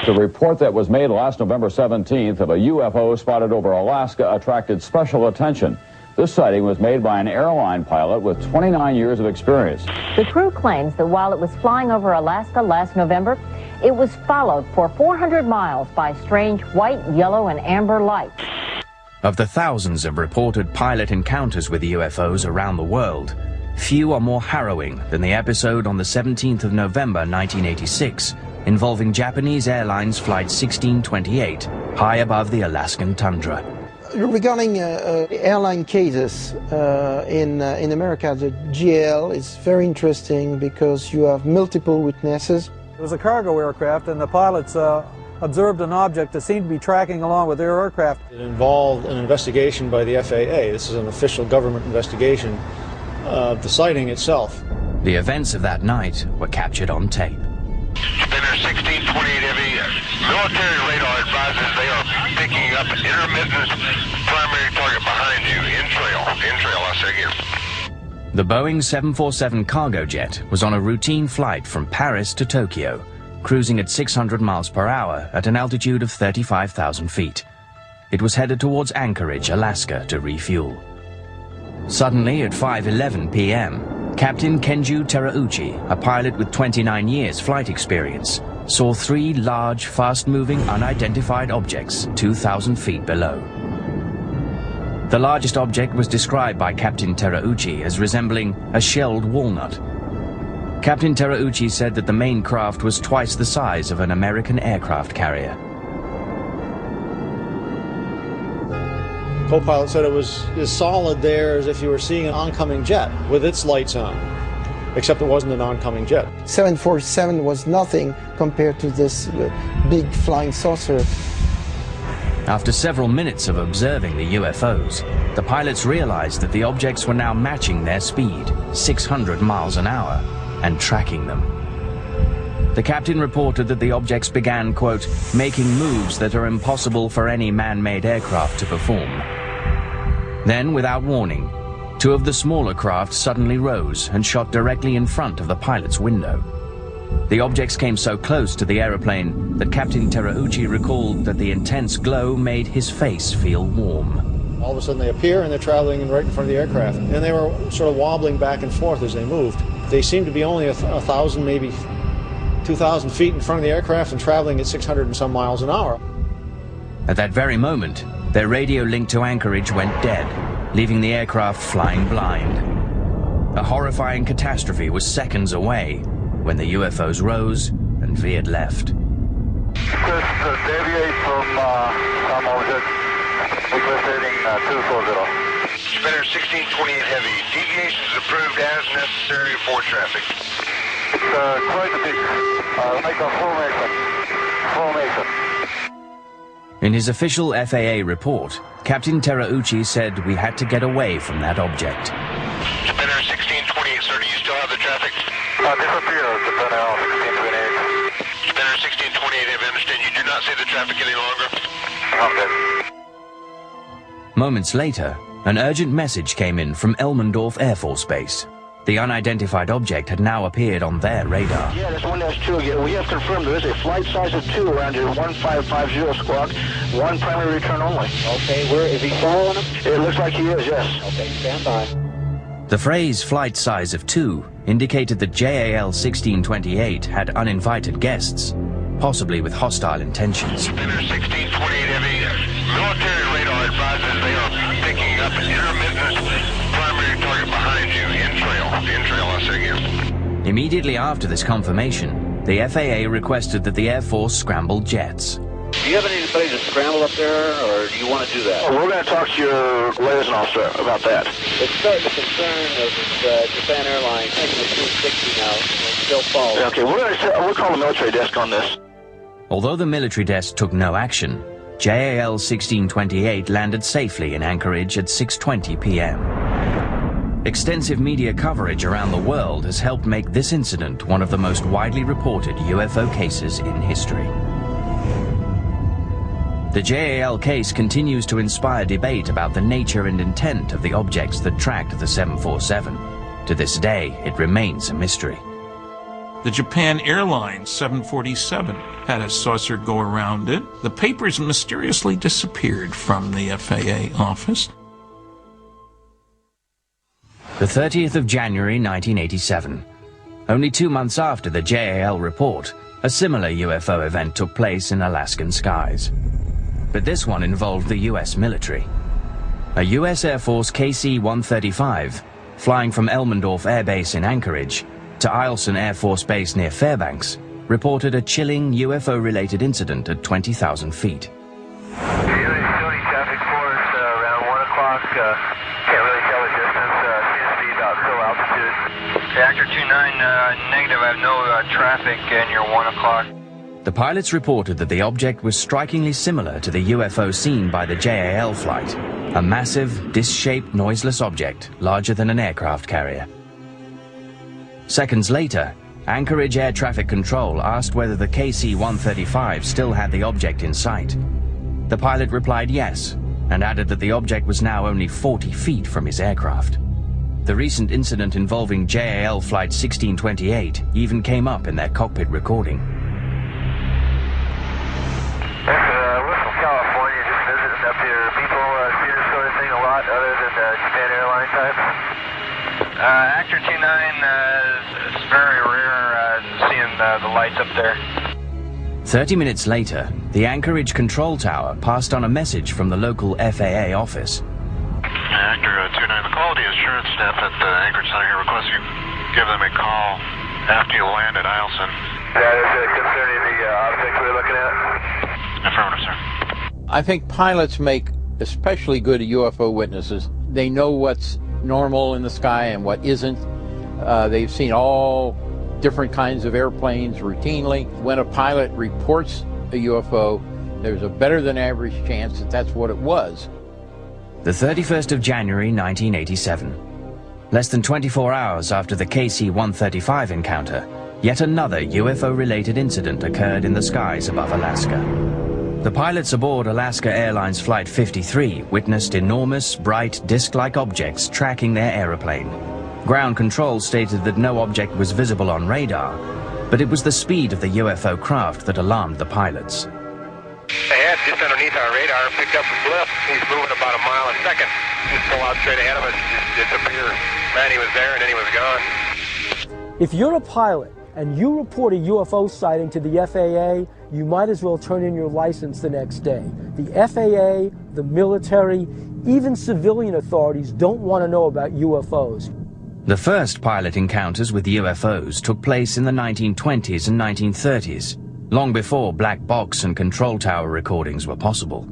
The report that was made last November 17th of a UFO spotted over Alaska attracted special attention. This sighting was made by an airline pilot with 29 years of experience. The crew claims that while it was flying over Alaska last November, it was followed for 400 miles by strange white, yellow, and amber lights. Of the thousands of reported pilot encounters with UFOs around the world, few are more harrowing than the episode on the 17th of November 1986 involving Japanese Airlines Flight 1628 high above the Alaskan tundra. Regarding airline cases in America, the GAL is very interesting because you have multiple witnesses. It was a cargo aircraft, and the pilots observed an object that seemed to be tracking along with their aircraft. It involved an investigation by the FAA. This is an official government investigation of the sighting itself. The events of that night were captured on tape. Spinner 1628 Heavy, military radar advises they are picking up intermittent primary target behind you, in trail, I say again. The Boeing 747 cargo jet was on a routine flight from Paris to Tokyo, cruising at 600 miles per hour at an altitude of 35,000 feet. It was headed towards Anchorage, Alaska to refuel. Suddenly at 5:11 p.m., Captain Kenju Terauchi, a pilot with 29 years flight experience, saw three large, fast-moving, unidentified objects 2,000 feet below. The largest object was described by Captain Terauchi as resembling a shelled walnut. Captain Terauchi said that the main craft was twice the size of an American aircraft carrier. Co-pilot said it was as solid there as if you were seeing an oncoming jet with its lights on, except it wasn't an oncoming jet. 747 was nothing compared to this big flying saucer. After several minutes of observing the UFOs, the pilots realized that the objects were now matching their speed, 600 miles an hour, and tracking them. The captain reported that the objects began, quote, making moves that are impossible for any man-made aircraft to perform. Then, without warning, two of the smaller craft suddenly rose and shot directly in front of the pilot's window. The objects came so close to the aeroplane that Captain Terauchi recalled that the intense glow made his face feel warm. All of a sudden they appear and they're traveling right in front of the aircraft. And they were sort of wobbling back and forth as they moved. They seemed to be only 1,000, maybe 2,000 feet in front of the aircraft and traveling at 600 and some miles an hour. At that very moment, their radio link to Anchorage went dead, leaving the aircraft flying blind. A horrifying catastrophe was seconds away when the UFOs rose and veered left. Deviate from some object, requesting 240. Spinner 1628 Heavy, deviations approved as necessary for traffic. It's quite a bit, like a formation. In his official FAA report, Captain Terauchi said we had to get away from that object. Spinner 1628, sir, do you still have the traffic? Disappear, Spinner 1628. Spinner 1628, I understand you do not see the traffic any longer. Okay. Moments later, an urgent message came in from Elmendorf Air Force Base. The unidentified object had now appeared on their radar. Yeah, that's 1-2. We have confirmed there is a flight size of 2 around your 1550 squawk. One primary return only. Okay, where is he following him? It looks like he is, yes. Okay, stand by. The phrase flight size of 2 indicated that JAL 1628 had uninvited guests, possibly with hostile intentions. Spinner 1628 Heavy, military radar advises they are picking up an intermittent primary target behind you, in trail, I say again. Immediately after this confirmation, the FAA requested that the Air Force scramble jets. Do you have anybody to scramble up there, or do you want to do that? We're going to talk to your liaison officer about that. It's starting to concern of Japan Airlines taking the 260 now, and still falling. Okay, we'll call the military desk on this. Although the military desk took no action, JAL 1628 landed safely in Anchorage at 6:20 p.m. Extensive media coverage around the world has helped make this incident one of the most widely reported UFO cases in history. The JAL case continues to inspire debate about the nature and intent of the objects that tracked the 747. To this day, it remains a mystery. The Japan Airlines 747 had a saucer go around it. The papers mysteriously disappeared from the FAA office. The 30th of January 1987. Only 2 months after the JAL report, a similar UFO event took place in Alaskan skies. But this one involved the US military. A US Air Force KC-135, flying from Elmendorf Air Base in Anchorage to Eielson Air Force Base near Fairbanks, reported a chilling UFO-related incident at 20,000 feet. Traffic force around 1 o'clock. Can't really tell the distance. Seems to be about low altitude. Reactor 29, negative. I have no traffic near 1 o'clock. The pilots reported that the object was strikingly similar to the UFO seen by the JAL flight, a massive, disc-shaped, noiseless object larger than an aircraft carrier. Seconds later, Anchorage Air Traffic Control asked whether the KC-135 still had the object in sight. The pilot replied yes, and added that the object was now only 40 feet from his aircraft. The recent incident involving JAL Flight 1628 even came up in their cockpit recording. We're from California, just visiting up here. People see this sort of thing a lot other than the Japan airline type. Actor 29 is very rare seeing the lights up there. 30 minutes later, the Anchorage control tower passed on a message from the local FAA office. Actor 29, the quality assurance staff at the Anchorage Center here requests you give them a call after you land at Eielson. That is concerning the object we're looking at? Affirmative, sir. I think pilots make especially good UFO witnesses. They know what's normal in the sky and what isn't. They've seen all different kinds of airplanes routinely. When a pilot reports a UFO, there's a better than average chance that that's what it was. The 31st of January 1987. Less than 24 hours after the KC-135 encounter, yet another UFO-related incident occurred in the skies above Alaska. The pilots aboard Alaska Airlines Flight 53 witnessed enormous, bright, disc-like objects tracking their aeroplane. Ground control stated that no object was visible on radar, but it was the speed of the UFO craft that alarmed the pilots. Ahead, just underneath our radar, picked up a blip. He's moving about a mile a second. Just pull out straight ahead of us, just disappear. Man, he was there and then he was gone. If you're a pilot and you report a UFO sighting to the FAA, you might as well turn in your license the next day. The FAA, the military, even civilian authorities don't want to know about UFOs. The first pilot encounters with UFOs took place in the 1920s and 1930s, long before black box and control tower recordings were possible.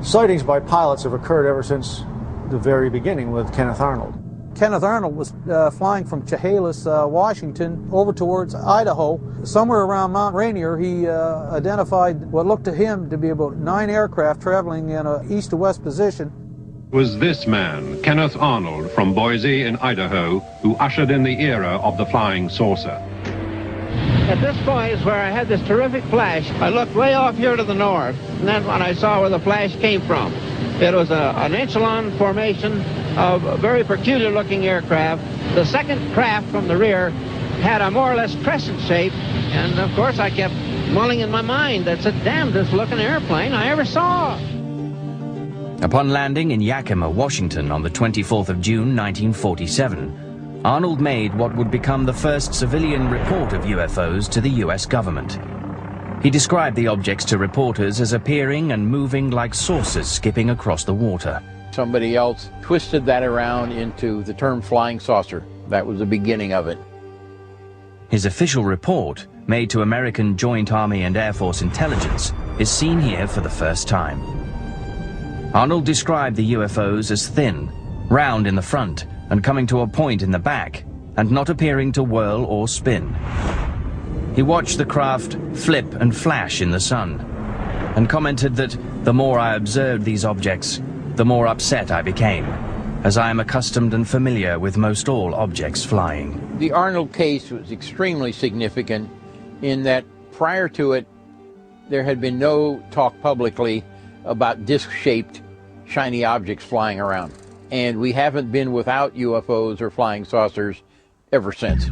Sightings by pilots have occurred ever since the very beginning with Kenneth Arnold. Kenneth Arnold was flying from Chehalis, Washington, over towards Idaho. Somewhere around Mount Rainier, he identified what looked to him to be about 9 aircraft traveling in an east to west position. It was this man, Kenneth Arnold, from Boise in Idaho, who ushered in the era of the flying saucer. At this point is where I had this terrific flash. I looked way off here to the north, and that's when I saw where the flash came from. It was an echelon formation of a very peculiar-looking aircraft. The second craft from the rear had a more or less crescent shape, and of course I kept mulling in my mind, that's the damnedest looking airplane I ever saw. Upon landing in Yakima, Washington on the 24th of June 1947, Arnold made what would become the first civilian report of UFOs to the US government. He described the objects to reporters as appearing and moving like saucers skipping across the water. Somebody else twisted that around into the term flying saucer. That was the beginning of it. His official report, made to American Joint Army and Air Force intelligence, is seen here for the first time. Arnold described the UFOs as thin, round in the front, and coming to a point in the back, and not appearing to whirl or spin. He watched the craft flip and flash in the sun, and commented that the more I observed these objects, the more upset I became, as I am accustomed and familiar with most all objects flying. The Arnold case was extremely significant in that prior to it, there had been no talk publicly about disc-shaped, shiny objects flying around. And we haven't been without UFOs or flying saucers ever since.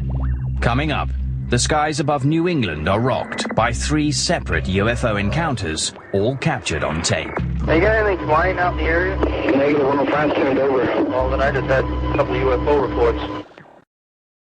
Coming up, The skies above New England are rocked by 3 separate UFO encounters, all captured on tape. Hey, you got anything flying out in the area? Negative 105 turned over. Well, then I just had a couple of UFO reports.